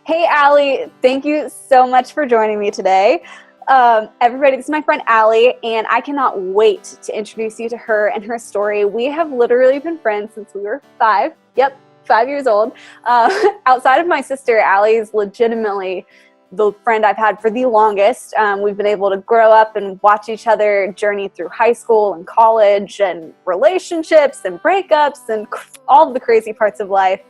Hey, Allie, thank you so much for joining me today. Everybody, this is my friend Allie, and I cannot wait to introduce you to her and her story. We have literally been friends since we were 5. Yep, 5 years old. Outside of my sister, Allie is legitimately the friend I've had for the longest. We've been able to grow up and watch each other journey through high school and college and relationships and breakups and all the crazy parts of life.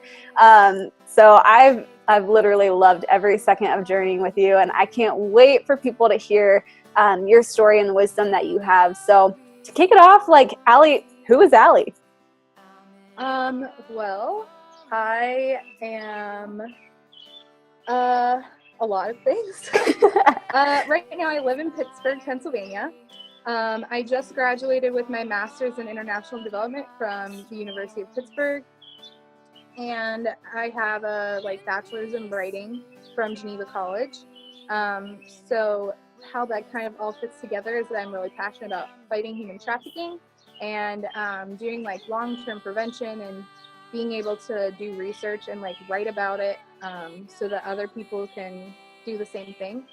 So I've literally loved every second of journeying with you, and I can't wait for people to hear your story and the wisdom that you have. So to kick it off, like, Allie, who is Allie? Well, I am a lot of things. Right now I live in Pittsburgh, Pennsylvania. I just graduated with my master's in international development from the University of Pittsburgh. And I have a bachelor's in writing from Geneva College. So how that kind of all fits together is that I'm really passionate about fighting human trafficking and doing long-term prevention and being able to do research and write about it so that other people can do the same thing.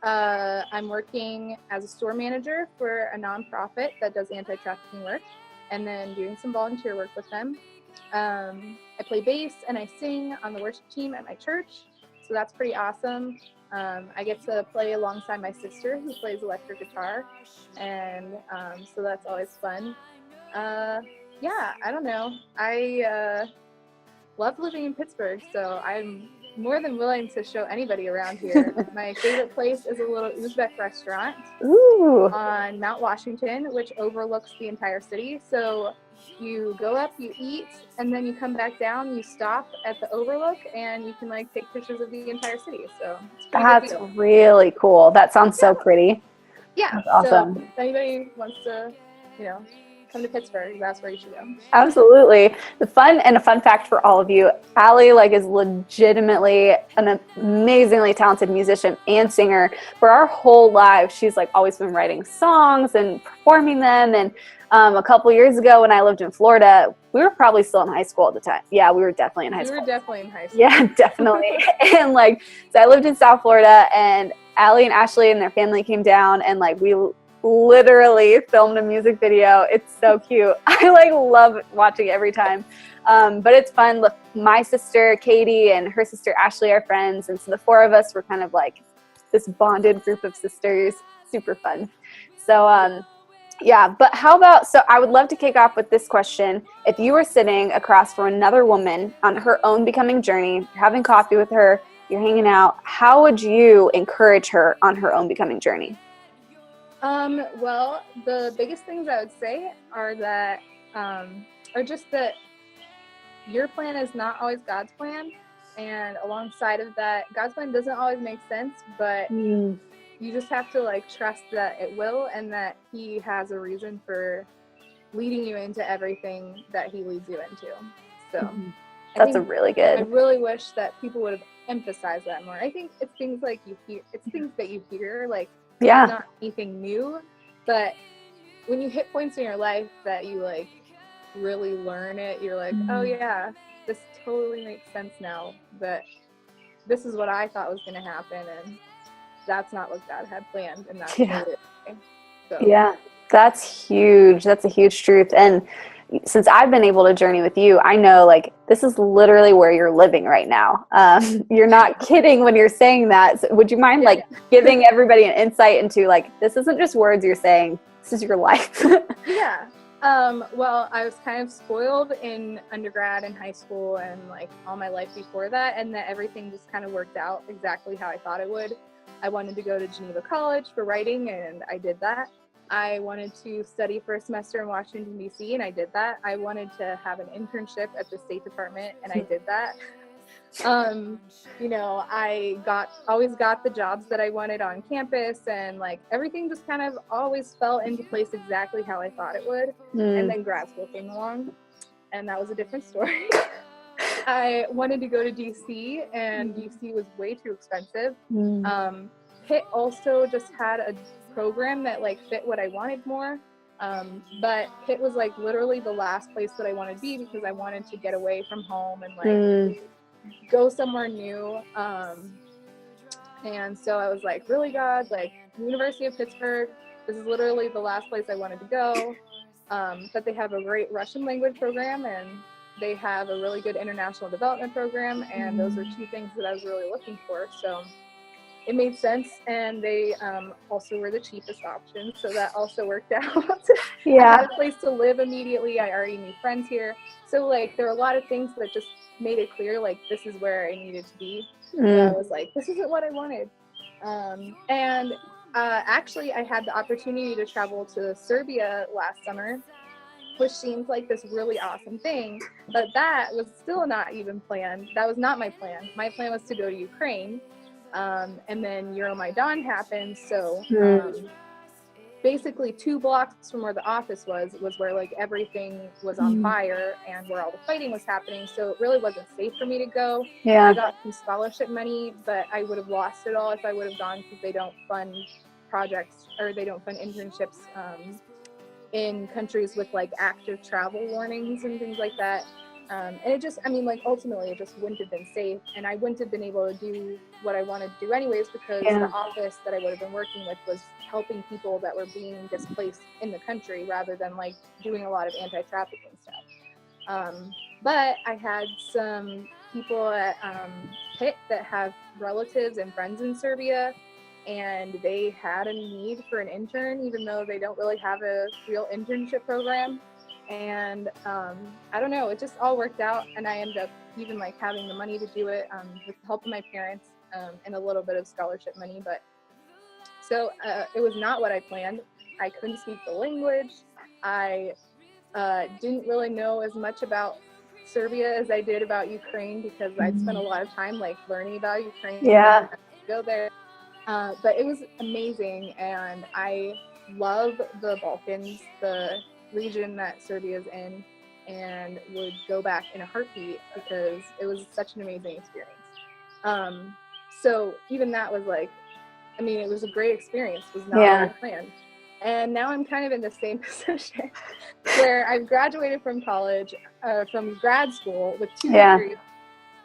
I'm working as a store manager for a nonprofit that does anti-trafficking work, and then doing some volunteer work with them. I play bass and I sing on the worship team at my church, so that's pretty awesome. I get to play alongside my sister who plays electric guitar, and so that's always fun. Yeah, I don't know. I love living in Pittsburgh, so I'm more than willing to show anybody around here. My favorite place is a little Uzbek restaurant on Mount Washington, which overlooks the entire city. So you go up, you eat, and then you come back down, you stop at the overlook, and you can take pictures of the entire city. So That's really cool. That sounds so pretty. Yeah. That's awesome. So if anybody wants to, come to Pittsburgh, that's where you should go. Absolutely. A fun fact for all of you, Allie is legitimately an amazingly talented musician and singer. For our whole lives, she's always been writing songs and performing them. And a couple years ago when I lived in Florida, we were probably still in high school at the time. Yeah, we were definitely in high school. We were definitely in high school. Yeah, definitely. And so I lived in South Florida, and Allie and Ashley and their family came down, and we literally filmed a music video. It's so cute. I love watching it every time. But it's fun. Look, my sister Katie and her sister Ashley are friends, and so the 4 of us were kind of this bonded group of sisters. Super fun. So yeah, but how about, so I would love to kick off with this question. If you were sitting across from another woman on her own becoming journey, you're having coffee with her, you're hanging out, how would you encourage her on her own becoming journey? Well, the biggest things I would say are that, are just that your plan is not always God's plan. And alongside of that, God's plan doesn't always make sense, but you just have to trust that it will, and that He has a reason for leading you into everything that He leads you into. So that's a really good. I really wish that people would have emphasized that more. I think it's things you hear, it's things that you hear, yeah, not anything new, but when you hit points in your life that you really learn it, you're oh yeah, this totally makes sense now, that this is what I thought was going to happen, and that's not what God had planned, and that's totally okay. So. Yeah, that's huge. That's a huge truth. And since I've been able to journey with you, I know this is literally where you're living right now. You're not kidding when you're saying that. So would you mind giving everybody an insight into this isn't just words you're saying, this is your life? Yeah. Well, I was kind of spoiled in undergrad and high school and all my life before that, and that everything just kind of worked out exactly how I thought it would. I wanted to go to Geneva College for writing, and I did that. I wanted to study for a semester in Washington, D.C., and I did that. I wanted to have an internship at the State Department, and I did that. I always got the jobs that I wanted on campus, and everything just kind of always fell into place exactly how I thought it would. And then grad school came along, and that was a different story. I wanted to go to DC, and DC was way too expensive. Pitt also just had a program that fit what I wanted more. But Pitt was literally the last place that I wanted to be, because I wanted to get away from home and go somewhere new. And so I was like, really, God, like, University of Pittsburgh, this is literally the last place I wanted to go. But they have a great Russian language program, and they have a really good international development program, and those are two things that I was really looking for. So it made sense, and they also were the cheapest option, so that also worked out. Yeah. I had a place to live immediately. I already knew friends here. So, like, there were a lot of things that just made it clear, like, this is where I needed to be. And I was like, this isn't what I wanted. Actually, I had the opportunity to travel to Serbia last summer, which seems like this really awesome thing, but that was still not even planned. That was not my plan. My plan was to go to Ukraine, and then Euromaidan happened, so basically 2 blocks from where the office was where like everything was on fire and where all the fighting was happening, so it really wasn't safe for me to go. I got some scholarship money, but I would have lost it all if I would have gone, because they don't fund projects, or they don't fund internships in countries with like active travel warnings and things like that. And it just, I mean, like, ultimately it just wouldn't have been safe, and I wouldn't have been able to do what I wanted to do anyways, because the office that I would have been working with was helping people that were being displaced in the country, rather than like doing a lot of anti-trafficking stuff. But I had some people at Pitt that have relatives and friends in Serbia, and they had a need for an intern, even though they don't really have a real internship program. And I don't know, it just all worked out, and I ended up even like having the money to do it with the help of my parents, and a little bit of scholarship money. But so it was not what I planned. I couldn't speak the language. I didn't really know as much about Serbia as I did about Ukraine, because I'd spent a lot of time like learning about Ukraine. Yeah. Go there. But it was amazing, and I love the Balkans, the region that Serbia is in, and would go back in a heartbeat, because it was such an amazing experience. So even that was like, I mean, it was a great experience. It was not what I planned. And now I'm kind of in the same position where I've graduated from college, from grad school with 2 degrees,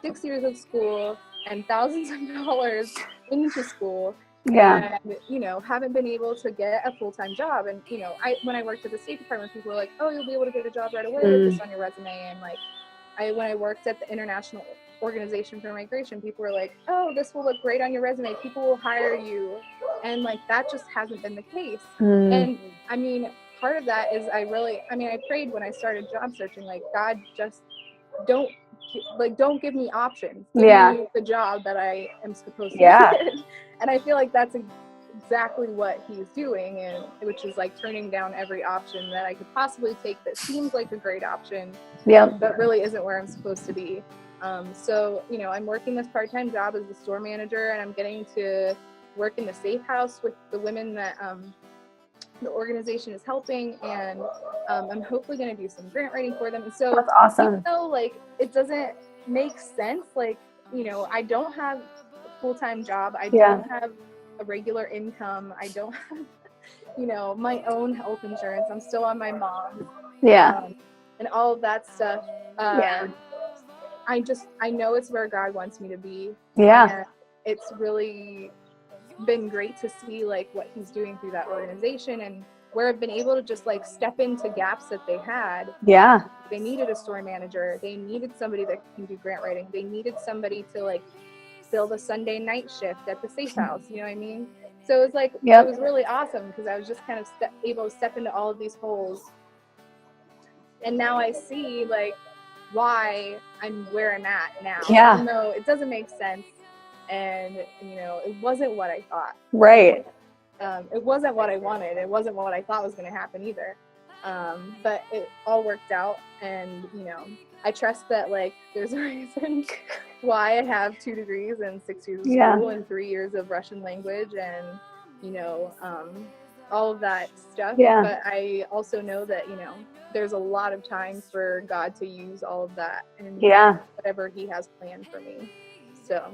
6 years of school, and thousands of dollars into school. And, you know, haven't been able to get a full-time job. And, you know, when I worked at the State Department, people were like, oh, you'll be able to get a job right away with this on your resume. And like, when I worked at the International Organization for Migration, people were like, oh, this will look great on your resume. People will hire you. And like, that just hasn't been the case. And I mean, part of that is I prayed when I started job searching, like, God, just don't give me options. Give me the job that I am supposed to get. And I feel like that's exactly what he's doing, and which is like turning down every option that I could possibly take that seems like a great option, but really isn't where I'm supposed to be. So, you know, I'm working this part-time job as a store manager, and I'm getting to work in the safe house with the women that the organization is helping, and I'm hopefully going to do some grant writing for them. And so that's awesome. Even though like it doesn't make sense, like, you know, I don't have a full-time job, I don't have a regular income, I don't have, you know, my own health insurance, I'm still on my mom's, and all of that stuff. I know it's where God wants me to be. And it's really been great to see like what he's doing through that organization, and where I've been able to just like step into gaps that they had. They needed a store manager, they needed somebody that can do grant writing, they needed somebody to like fill the Sunday night shift at the safe house, you know what I mean? So it was like, it was really awesome, because I was just kind of able to step into all of these holes, and now I see like why I'm where I'm at now, even though it doesn't make sense. And, you know, it wasn't what I thought. It wasn't what I wanted. It wasn't what I thought was going to happen either. But it all worked out. And, you know, I trust that, like, there's a reason why I have 2 degrees and 6 years of school and 3 years of Russian language and, you know, all of that stuff. But I also know that, you know, there's a lot of time for God to use all of that and whatever he has planned for me. So...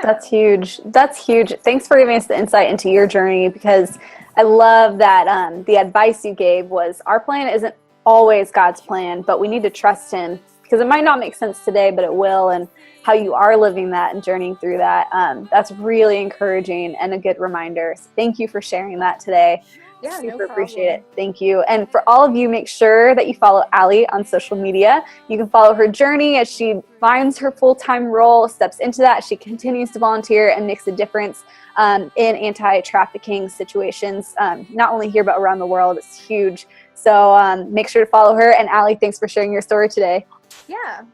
That's huge. That's huge. Thanks for giving us the insight into your journey, because I love that the advice you gave was our plan isn't always God's plan, but we need to trust him because it might not make sense today, but it will, and how you are living that and journeying through that. That's really encouraging and a good reminder. So thank you for sharing that today. Yeah, Super no appreciate it. problem. Thank you. And for all of you, make sure that you follow Allie on social media. You can follow her journey as she finds her full-time role, steps into that. She continues to volunteer and makes a difference in anti-trafficking situations, not only here, but around the world. It's huge. So make sure to follow her. And Allie, thanks for sharing your story today. Yeah.